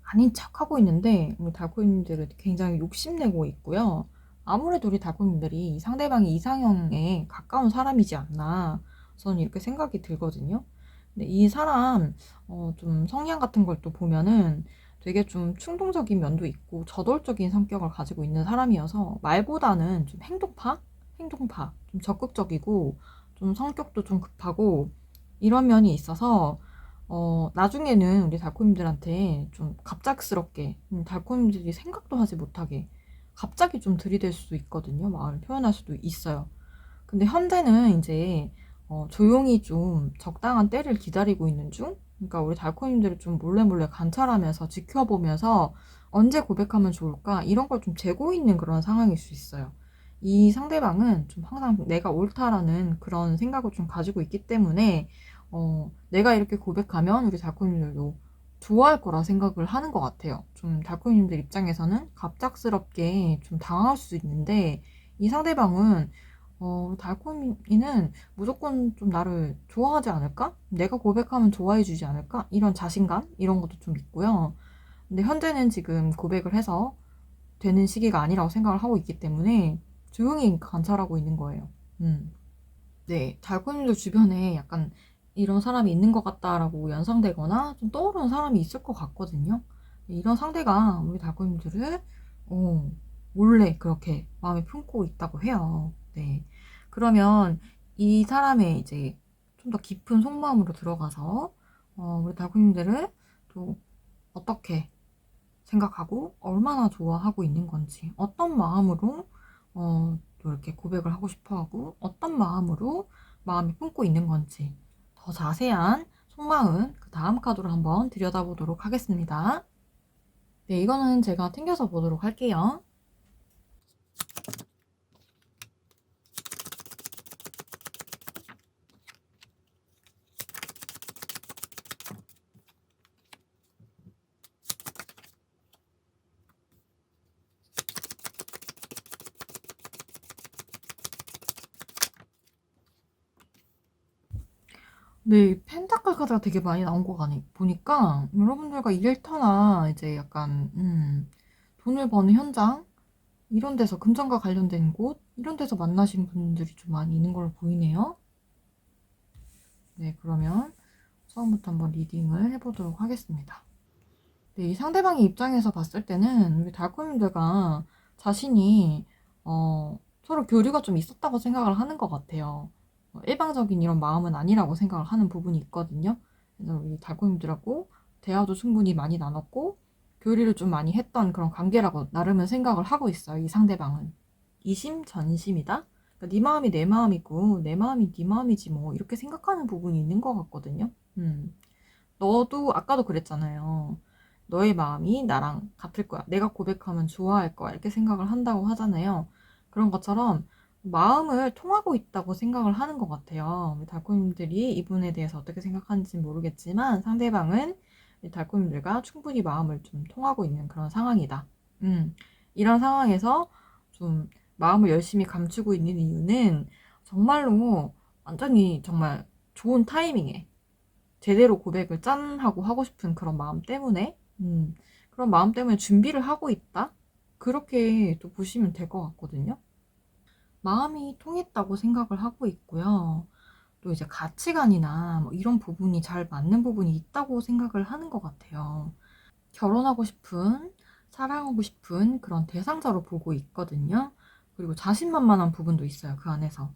아닌 척하고 있는데 우리 달콤님들은 굉장히 욕심내고 있고요. 아무래도 우리 달콤님들이 상대방이 이상형에 가까운 사람이지 않나 저는 이렇게 생각이 들거든요. 근데 이 사람 좀 성향 같은 걸 또 보면은 되게 좀 충동적인 면도 있고 저돌적인 성격을 가지고 있는 사람이어서 말보다는 좀 행동파, 좀 적극적이고 좀 성격도 좀 급하고 이런 면이 있어서 나중에는 우리 달콤님들한테 좀 갑작스럽게, 달콤님들이 생각도 하지 못하게 갑자기 좀 들이댈 수도 있거든요. 마음을 표현할 수도 있어요. 근데 현재는 이제 조용히 좀 적당한 때를 기다리고 있는 중? 그러니까 우리 달콤님들을 좀 몰래 몰래 관찰하면서 지켜보면서 언제 고백하면 좋을까? 이런 걸 좀 재고 있는 그런 상황일 수 있어요. 이 상대방은 좀 항상 내가 옳다라는 그런 생각을 좀 가지고 있기 때문에 내가 이렇게 고백하면 우리 달콤님들도 좋아할 거라 생각을 하는 것 같아요. 좀 달콤님들 입장에서는 갑작스럽게 좀 당할 수 있는데 이 상대방은 달콤이는 무조건 좀 나를 좋아하지 않을까? 내가 고백하면 좋아해주지 않을까? 이런 자신감? 이런 것도 좀 있고요. 근데 현재는 지금 고백을 해서 되는 시기가 아니라고 생각을 하고 있기 때문에 조용히 관찰하고 있는 거예요. 음. 네, 달콤이들 주변에 약간 이런 사람이 있는 것 같다라고 연상되거나 좀 떠오르는 사람이 있을 것 같거든요. 이런 상대가 우리 달콤이들을 어, 몰래 그렇게 마음에 품고 있다고 해요. 네. 그러면 이 사람의 이제 좀 더 깊은 속마음으로 들어가서 우리 달콤이들을 또 어떻게 생각하고 얼마나 좋아하고 있는 건지, 어떤 마음으로 또 이렇게 고백을 하고 싶어 하고, 어떤 마음으로 마음이 품고 있는 건지, 더 자세한 속마음 그 다음 카드로 한번 들여다보도록 하겠습니다. 네, 이거는 제가 튕겨서 보도록 할게요. 네, 펜타클 카드가 되게 많이 나온 거 보니까 여러분들과 일터나 이제 약간 돈을 버는 현장 이런 데서 금전과 관련된 곳 이런 데서 만나신 분들이 좀 많이 있는 걸로 보이네요. 네, 그러면 처음부터 한번 리딩을 해보도록 하겠습니다. 네, 이 상대방의 입장에서 봤을 때는 우리 달콤님들과 자신이 서로 교류가 좀 있었다고 생각을 하는 것 같아요. 일방적인 이런 마음은 아니라고 생각을 하는 부분이 있거든요. 그래서 우리 달콤님들하고 대화도 충분히 많이 나눴고 교류를 좀 많이 했던 그런 관계라고 나름은 생각을 하고 있어요. 이 상대방은. 이심전심이다? 그러니까 네 마음이 내 마음이고 내 마음이 네 마음이지 뭐 이렇게 생각하는 부분이 있는 것 같거든요. 너도 아까도 그랬잖아요. 너의 마음이 나랑 같을 거야. 내가 고백하면 좋아할 거야. 이렇게 생각을 한다고 하잖아요. 그런 것처럼 마음을 통하고 있다고 생각을 하는 것 같아요. 우리 달콤님들이 이분에 대해서 어떻게 생각하는지 모르겠지만 상대방은 우리 달콤님들과 충분히 마음을 좀 통하고 있는 그런 상황이다. 음, 이런 상황에서 좀 마음을 열심히 감추고 있는 이유는 정말로 완전히 정말 좋은 타이밍에 제대로 고백을 짠 하고 하고 싶은 그런 마음 때문에, 그런 마음 때문에 준비를 하고 있다? 그렇게 또 보시면 될 것 같거든요. 마음이 통했다고 생각을 하고 있고요. 또 이제 가치관이나 뭐 이런 부분이 잘 맞는 부분이 있다고 생각을 하는 것 같아요. 결혼하고 싶은, 사랑하고 싶은 그런 대상자로 보고 있거든요. 그리고 자신만만한 부분도 있어요, 그 안에서.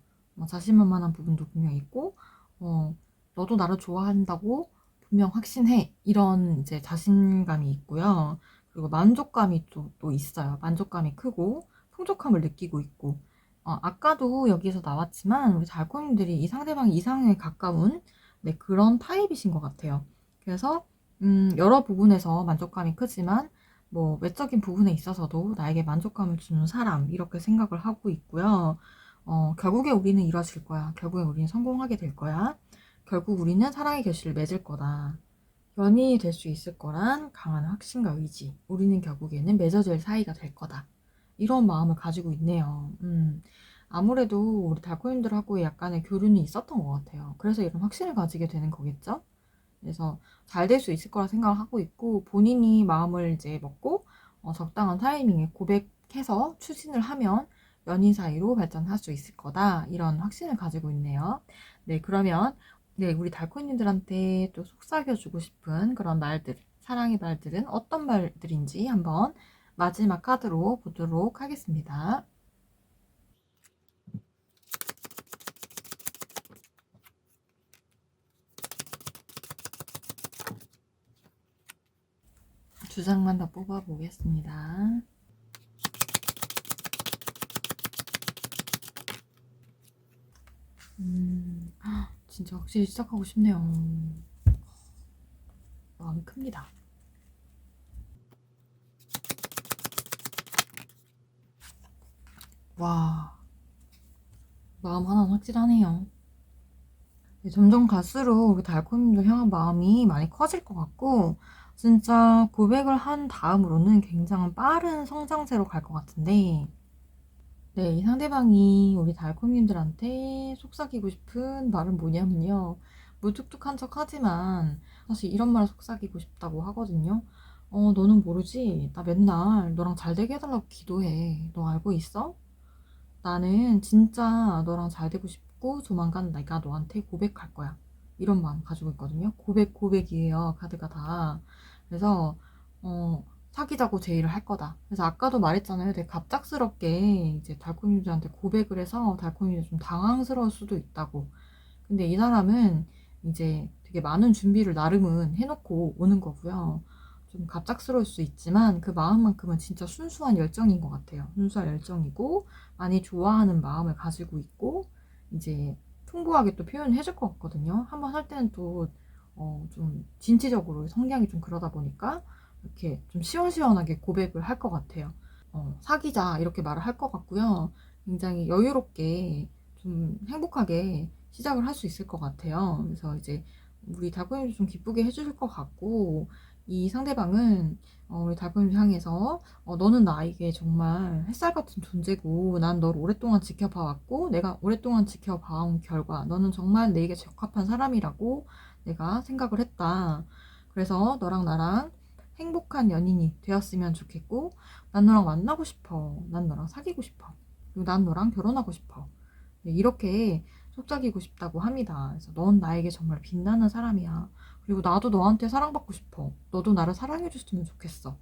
자신만만한 부분도 분명 있고, 어, 너도 나를 좋아한다고 분명 확신해. 이런 이제 자신감이 있고요. 그리고 만족감이 또 있어요. 만족감이 크고, 풍족함을 느끼고 있고. 아까도 여기서 나왔지만, 우리 달콤님들이 이 상대방 이상에 가까운 네, 그런 타입이신 것 같아요. 그래서 여러 부분에서 만족감이 크지만 뭐 외적인 부분에 있어서도 나에게 만족감을 주는 사람 이렇게 생각을 하고 있고요. 결국에 우리는 이뤄질 거야. 결국에 우리는 성공하게 될 거야. 결국 우리는 사랑의 결실을 맺을 거다. 연인이 될 수 있을 거란 강한 확신과 의지. 우리는 결국에는 맺어질 사이가 될 거다. 이런 마음을 가지고 있네요. 아무래도 우리 달코님들하고의 약간의 교류는 있었던 것 같아요. 그래서 이런 확신을 가지게 되는 거겠죠? 그래서 잘 될 수 있을 거라 생각을 하고 있고, 본인이 마음을 이제 먹고 적당한 타이밍에 고백해서 추진을 하면 연인 사이로 발전할 수 있을 거다, 이런 확신을 가지고 있네요. 네, 그러면 네, 우리 달코님들한테 또 속삭여주고 싶은 그런 말들, 사랑의 말들은 어떤 말들인지 한번 마지막 카드로 보도록 하겠습니다. 두 장만 더 뽑아보겠습니다. 진짜 확실히 시작하고 싶네요. 마음이 큽니다. 와, 마음 하나는 확실하네요. 점점 갈수록 우리 달콤님도 향한 마음이 많이 커질 것 같고, 진짜 고백을 한 다음으로는 굉장히 빠른 성장세로 갈 것 같은데, 네, 이 상대방이 우리 달콤님들한테 속삭이고 싶은 말은 뭐냐면요. 무뚝뚝한 척 하지만 사실 이런 말을 속삭이고 싶다고 하거든요. 너는 모르지? 나 맨날 너랑 잘 되게 해달라고 기도해. 너 알고 있어? 나는 진짜 너랑 잘 되고 싶고 조만간 내가 너한테 고백할 거야. 이런 마음 가지고 있거든요. 고백이에요. 카드가 다. 그래서 사귀자고 제의를 할 거다. 그래서 아까도 말했잖아요. 되게 갑작스럽게 이제 달콤이들한테 고백을 해서 달콤이들 좀 당황스러울 수도 있다고. 근데 이 사람은 이제 되게 많은 준비를 나름은 해놓고 오는 거고요. 좀 갑작스러울 수 있지만 그 마음만큼은 진짜 순수한 열정인 것 같아요. 순수한 열정이고 많이 좋아하는 마음을 가지고 있고 이제 풍부하게 또 표현을 해줄 것 같거든요. 한번 할 때는 또 좀 진취적으로 성향이 좀 그러다 보니까 이렇게 좀 시원시원하게 고백을 할 것 같아요. 사귀자 이렇게 말을 할 것 같고요. 굉장히 여유롭게 좀 행복하게 시작을 할 수 있을 것 같아요. 그래서 이제 우리 달콤이도 좀 기쁘게 해주실 것 같고, 이 상대방은 우리 달콤이 향해서 너는 나에게 정말 햇살 같은 존재고 난 너를 오랫동안 지켜봐왔고 내가 오랫동안 지켜봐온 결과 너는 정말 내게 적합한 사람이라고 내가 생각을 했다. 그래서 너랑 나랑 행복한 연인이 되었으면 좋겠고 난 너랑 만나고 싶어. 난 너랑 사귀고 싶어. 그리고 난 너랑 결혼하고 싶어. 네, 이렇게 속삭이고 싶다고 합니다. 그래서 넌 나에게 정말 빛나는 사람이야. 그리고 나도 너한테 사랑받고 싶어. 너도 나를 사랑해줬으면 좋겠어.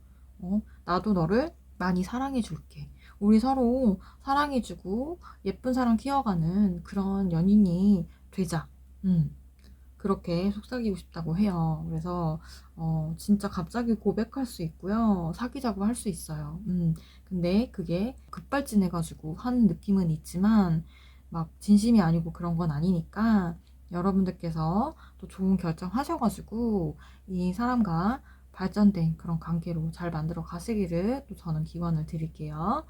나도 너를 많이 사랑해줄게. 우리 서로 사랑해주고 예쁜 사랑 키워가는 그런 연인이 되자. 음. 그렇게 속삭이고 싶다고 해요. 그래서 진짜 갑자기 고백할 수 있고요. 사귀자고 할 수 있어요. 근데 그게 급발진해가지고 하는 느낌은 있지만 막 진심이 아니고 그런 건 아니니까 여러분들께서 또 좋은 결정 하셔가지고 이 사람과 발전된 그런 관계로 잘 만들어 가시기를 또 저는 기원을 드릴게요.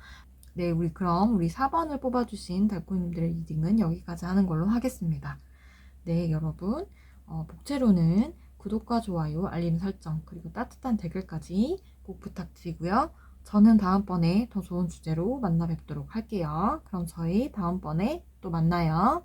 네, 우리 4번을 뽑아주신 달코님들의 리딩은 여기까지 하는 걸로 하겠습니다. 네, 여러분. 복채로는 구독과 좋아요, 알림 설정, 그리고 따뜻한 댓글까지 꼭 부탁드리고요. 저는 다음번에 더 좋은 주제로 만나 뵙도록 할게요. 그럼 저희 다음번에 또 만나요.